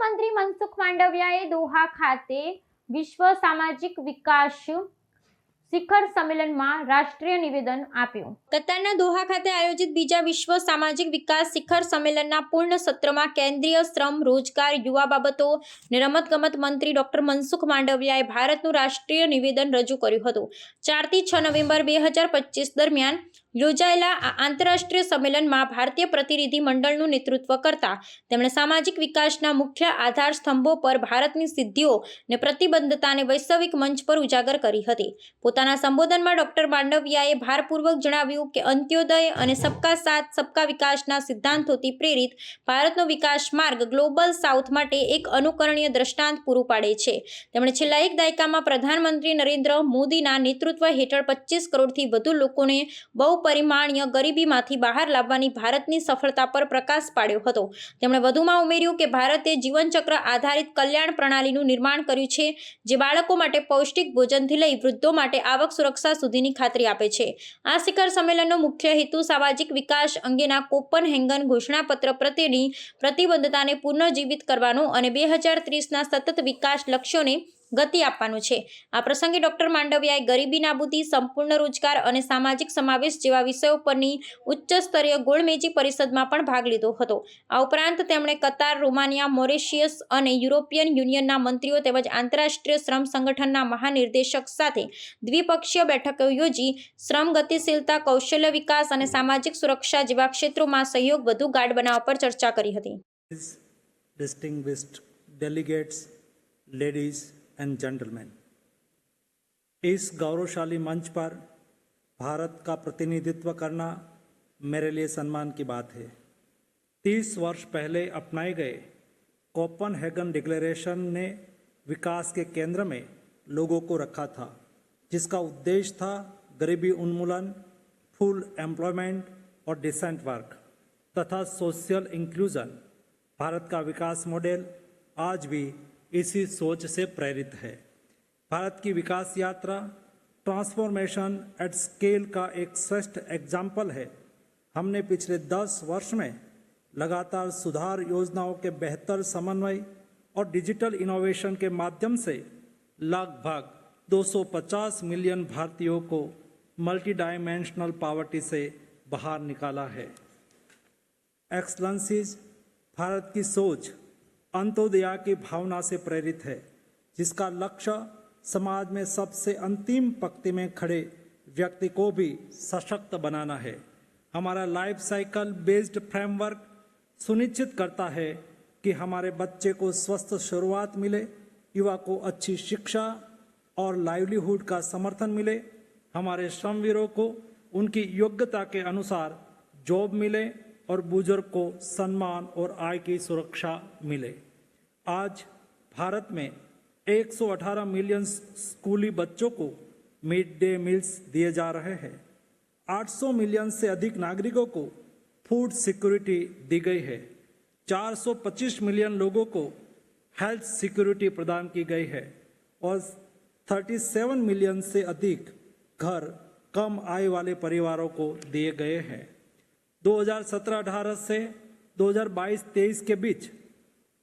મંત્રી મનસુખ માંડવિયાએ દોહા ખાતે વિશ્વ સામાજિક વિકાસ શિખર સંમેલનમાં રાષ્ટ્રીય નિવેદન આપ્યું। કતારના દોહા ખાતે આયોજિત બીજા વિશ્વ સામાજિક વિકાસ શિખર સંમેલનના પૂર્ણ સત્રમાં કેન્દ્રીય શ્રમ, રોજગાર, યુવા બાબતો અને રમતગમત મંત્રી ડોક્ટર મનસુખ માંડવિયાએ ભારતનું રાષ્ટ્રીય નિવેદન રજૂ કર્યું હતું। 4 થી 6 નવેમ્બર 2025 દરમિયાન યોજાયેલા આ આંતરરાષ્ટ્રીય સંમેલનમાં ભારતીય પ્રતિનિધિ મંડળનું નેતૃત્વ કરતા તેમણે સામાજિક વિકાસના મુખ્ય આધાર સ્તંભો પર ભારતની સિદ્ધિઓ અને પ્રતિબદ્ધતાને વૈશ્વિક મંચ પર ઉજાગર કરી હતી। પોતાના સંબોધનમાં ડોક્ટર માંડવિયાએ ભારપૂર્વક જણાવ્યું કે અંત્યોદય અને સબકા સાથ સબકા વિકાસના સિદ્ધાંતોથી પ્રેરિત ભારતનો વિકાસ માર્ગ ગ્લોબલ સાઉથ માટે એક અનુકરણીય દ્રષ્ટાંત પૂરું પાડે છે। તેમણે છેલ્લા એક દાયકામાં પ્રધાનમંત્રી નરેન્દ્ર મોદીના નેતૃત્વ હેઠળ 25 કરોડથી વધુ લોકોને બહુપરિમાણીય ગરીબીમાંથી બહાર લાવવાની ભારતની સફળતા પર પ્રકાશ પાડ્યો હતો। તેમણે વધુમાં ઉમેર્યું કે ભારતે જીવનચક્ર આધારિત કલ્યાણ પ્રણાલીનું નિર્માણ કર્યું છે, જે બાળકો માટે પૌષ્ટિક ભોજનથી લઈ વૃદ્ધો માટે આવક સુરક્ષા સુધીની ખાતરી આપે છે। આ શિખર સંમેલનનો મુખ્ય હેતુ સામાજિક વિકાસ અંગેના કોપનહેગન ઘોષણાપત્ર પ્રત્યેની પ્રતિબદ્ધતાને પુનર્જીવિત કરવાનો અને 2030ના સતત વિકાસ લક્ષ્યોને ગતિ આપવાનું છે। આ પ્રસંગે ડોક્ટર માંડવિયાએ ગરીબી નાબૂદી, સંપૂર્ણ રોજગાર અને સામાજિક સમાવેશ જેવા વિષયો પરની ઉચ્ચ સ્તરીય ગોળમેજી પરિષદમાં પણ ભાગ લીધો હતો। આ ઉપરાંત તેમણે કતાર, રોમાનિયા, મોરેશિયસ અને યુરોપિયન યુનિયનના મંત્રીઓ તેમજ આંતરરાષ્ટ્રીય શ્રમ સંગઠનના મહાનિર્દેશક સાથે દ્વિપક્ષીય બેઠકો યોજી શ્રમ ગતિશીલતા, કૌશલ્ય વિકાસ અને સામાજિક સુરક્ષા જેવા ક્ષેત્રોમાં સહયોગ વધુ ગાઢ બનાવવા પર ચર્ચા કરી હતી। Distinguished delegates, ladies and gentlemen, इस गौरवशाली मंच पर भारत का प्रतिनिधित्व करना मेरे लिए सम्मान की बात है। 30 वर्ष पहले अपनाए गए कोपनहेगन डिक्लेरेशन ने विकास के केंद्र में लोगों को रखा था, जिसका उद्देश्य था गरीबी उन्मूलन, फुल एम्प्लॉयमेंट और डिसेंट वर्क तथा सोशल इंक्लूजन। भारत का विकास मॉडल आज भी इसी सोच से प्रेरित है। भारत की विकास यात्रा ट्रांसफॉर्मेशन एट स्केल का एक श्रेष्ठ एग्जाम्पल है। हमने पिछले 10 वर्ष में लगातार सुधार योजनाओं के बेहतर समन्वय और डिजिटल इनोवेशन के माध्यम से लगभग 250 मिलियन भारतीयों को मल्टी डायमेंशनल पॉवर्टी से बाहर निकाला है। एक्सलेंसीज, भारत की सोच अंत्योदय की भावना से प्रेरित है, जिसका लक्ष्य समाज में सबसे अंतिम पंक्ति में खड़े व्यक्ति को भी सशक्त बनाना है। हमारा लाइफ साइकिल बेस्ड फ्रेमवर्क सुनिश्चित करता है कि हमारे बच्चे को स्वस्थ शुरुआत मिले, युवा को अच्छी शिक्षा और लाइवलीहुड का समर्थन मिले, हमारे श्रमवीरों को उनकी योग्यता के अनुसार जॉब मिले और बुजुर्ग को सम्मान और आय की सुरक्षा मिले। आज भारत में 118 मिलियन स्कूली बच्चों को मिड डे मील्स दिए जा रहे हैं। 800 मिलियन से अधिक नागरिकों को फूड सिक्योरिटी दी गई है। 425 मिलियन लोगों को हेल्थ सिक्योरिटी प्रदान की गई है और 37 मिलियन से अधिक घर कम आय वाले परिवारों को दिए गए हैं। 2017-18 से 2022-23 के बीच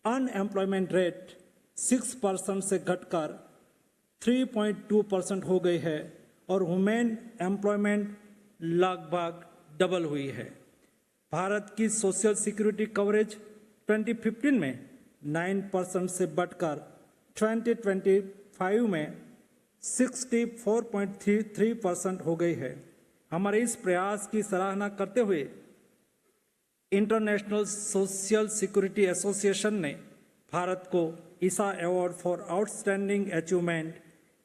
अनएम्प्लॉयमेंट रेट 6% से घटकर 3.2% हो गई है और वुमेन एम्प्लॉयमेंट लगभग डबल हुई है। भारत की सोशल सिक्योरिटी कवरेज 2015 में 9% से बढ़कर 2025 में 64.33% हो गई है। हमारे इस प्रयास की सराहना करते हुए इंटरनेशनल सोशल सिक्योरिटी एसोसिएशन ने भारत को ISSA award for outstanding achievement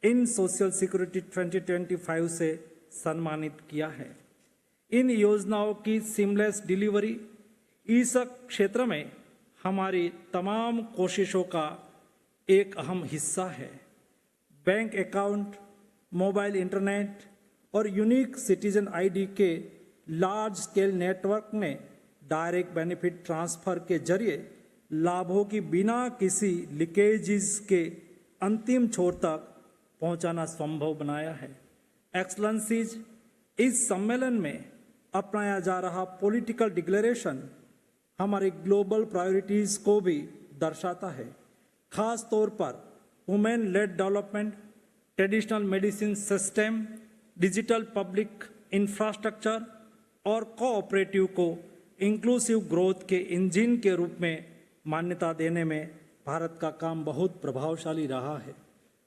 in social security 2025 से सम्मानित किया है। इन योजनाओं की सीमलेस डिलीवरी इस क्षेत्र में हमारी तमाम कोशिशों का एक अहम हिस्सा है। बैंक अकाउंट, मोबाइल इंटरनेट और यूनिक सिटीजन आईडी के लार्ज स्केल नेटवर्क ने डायरेक्ट बेनिफिट ट्रांसफर के जरिए लाभों की बिना किसी लीकेजेस के अंतिम छोर तक पहुंचाना संभव बनाया है। एक्सलेंसीज, इस सम्मेलन में अपनाया जा रहा पॉलिटिकल डिक्लेरेशन हमारी ग्लोबल प्रायोरिटीज को भी दर्शाता है। खास तौर पर women lead development, traditional medicine system, digital public infrastructure और कोऑपरेटिव को इंक्लूसिव ग्रोथ के इंजन के रूप में मान्यता देने में भारत का काम बहुत प्रभावशाली रहा है।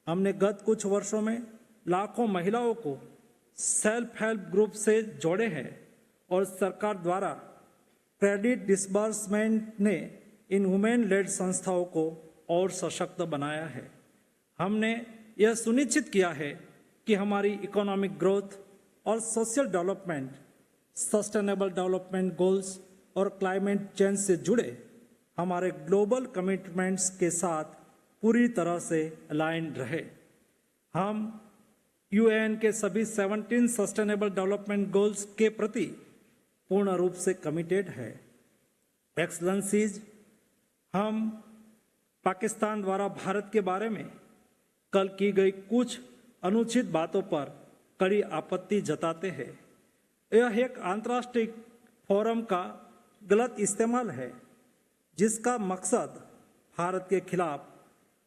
हमने गत कुछ वर्षों में लाखों महिलाओं को सेल्फ हेल्प ग्रुप से जोड़े हैं और सरकार द्वारा क्रेडिट डिसबर्समेंट ने इन वुमेन लेड संस्थाओं को और सशक्त बनाया है। हमने यह सुनिश्चित किया है कि हमारी इकोनॉमिक ग्रोथ और social development, sustainable development goals और क्लाइमेट चेंज से जुड़े हमारे ग्लोबल कमिटमेंट्स के साथ पूरी तरह से अलाइन रहे। हम यूएन के सभी 17 सस्टेनेबल डेवलपमेंट गोल्स के प्रति पूर्ण रूप से कमिटेड है। एक्सलेंसीज, हम पाकिस्तान द्वारा भारत के बारे में कल की गई कुछ अनुचित बातों पर कड़ी आपत्ति जताते हैं। यह एक अंतर्राष्ट्रीय फोरम का गलत इस्तेमाल है जिसका मकसद भारत के खिलाफ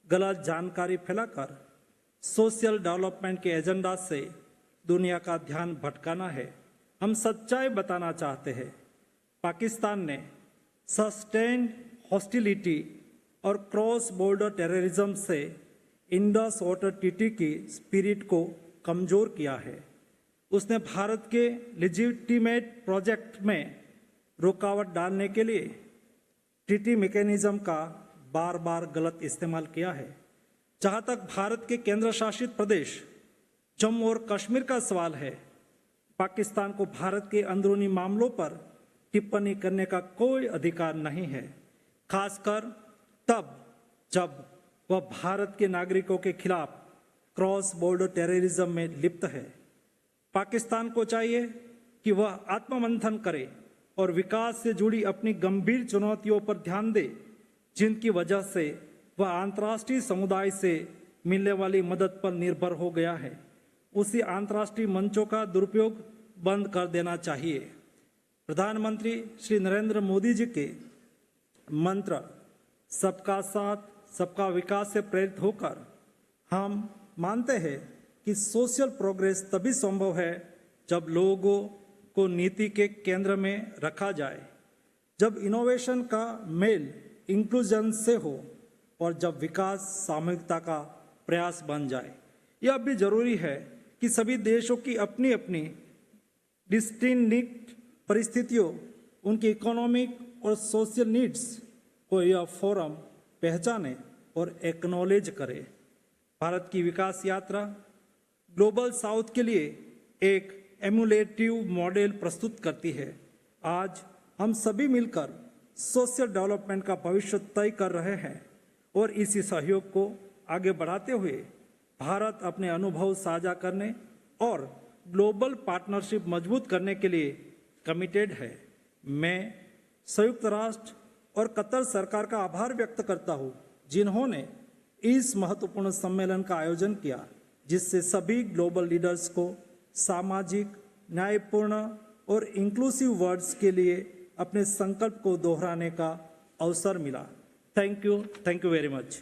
गलत जानकारी फैलाकर सोशल डेवलपमेंट के एजेंडा से दुनिया का ध्यान भटकाना है। हम सच्चाई बताना चाहते हैं। पाकिस्तान ने सस्टेन्ड हॉस्टिलिटी और क्रॉस बॉर्डर टेररिज्म से इंडस वाटर ट्रीटी की स्पिरिट को कमजोर किया है। उसने भारत के लेजिटिमेट प्रोजेक्ट में रुकावट डालने के लिए ट्रीटी मैकेनिज्म का बार बार गलत इस्तेमाल किया है। जहां तक भारत के केंद्र शासित प्रदेश जम्मू और कश्मीर का सवाल है, पाकिस्तान को भारत के अंदरूनी मामलों पर टिप्पणी करने का कोई अधिकार नहीं है, खासकर तब जब वह भारत के नागरिकों के खिलाफ क्रॉस बॉर्डर टेररिज्म में लिप्त है। पाकिस्तान को चाहिए कि वह आत्ममंथन करे और विकास से जुड़ी अपनी गंभीर चुनौतियों पर ध्यान दे, जिनकी वजह से वह अंतर्राष्ट्रीय समुदाय से मिलने वाली मदद पर निर्भर हो गया है। उसी अंतर्राष्ट्रीय मंचों का दुरुपयोग बंद कर देना चाहिए। प्रधानमंत्री श्री नरेंद्र मोदी जी के मंत्र सबका साथ सबका विकास से प्रेरित होकर हम मानते हैं कि सोशल प्रोग्रेस तभी संभव है जब लोगों को नीति के केंद्र में रखा जाए, जब इनोवेशन का मेल इंक्लूजन से हो और जब विकास सामूहिकता का प्रयास बन जाए। यह भी जरूरी है कि सभी देशों की अपनी अपनी डिस्टिंक्ट परिस्थितियों, उनकी इकोनॉमिक और सोशल नीड्स को यह फोरम पहचाने और एक्नॉलेज करे। भारत की विकास यात्रा ग्लोबल साउथ के लिए एक एमुलेटिव मॉडल प्रस्तुत करती है। आज हम सभी मिलकर सोशल डेवलपमेंट का भविष्य तय कर रहे हैं और इसी सहयोग को आगे बढ़ाते हुए भारत अपने अनुभव साझा करने और ग्लोबल पार्टनरशिप मजबूत करने के लिए कमिटेड है। मैं संयुक्त राष्ट्र और कतर सरकार का आभार व्यक्त करता हूँ, जिन्होंने इस महत्वपूर्ण सम्मेलन का आयोजन किया, जिससे सभी ग्लोबल लीडर्स को सामाजिक, न्यायपूर्ण और इंक्लूसिव वर्ड्स के लिए अपने संकल्प को दोहराने का अवसर मिला। Thank you very much.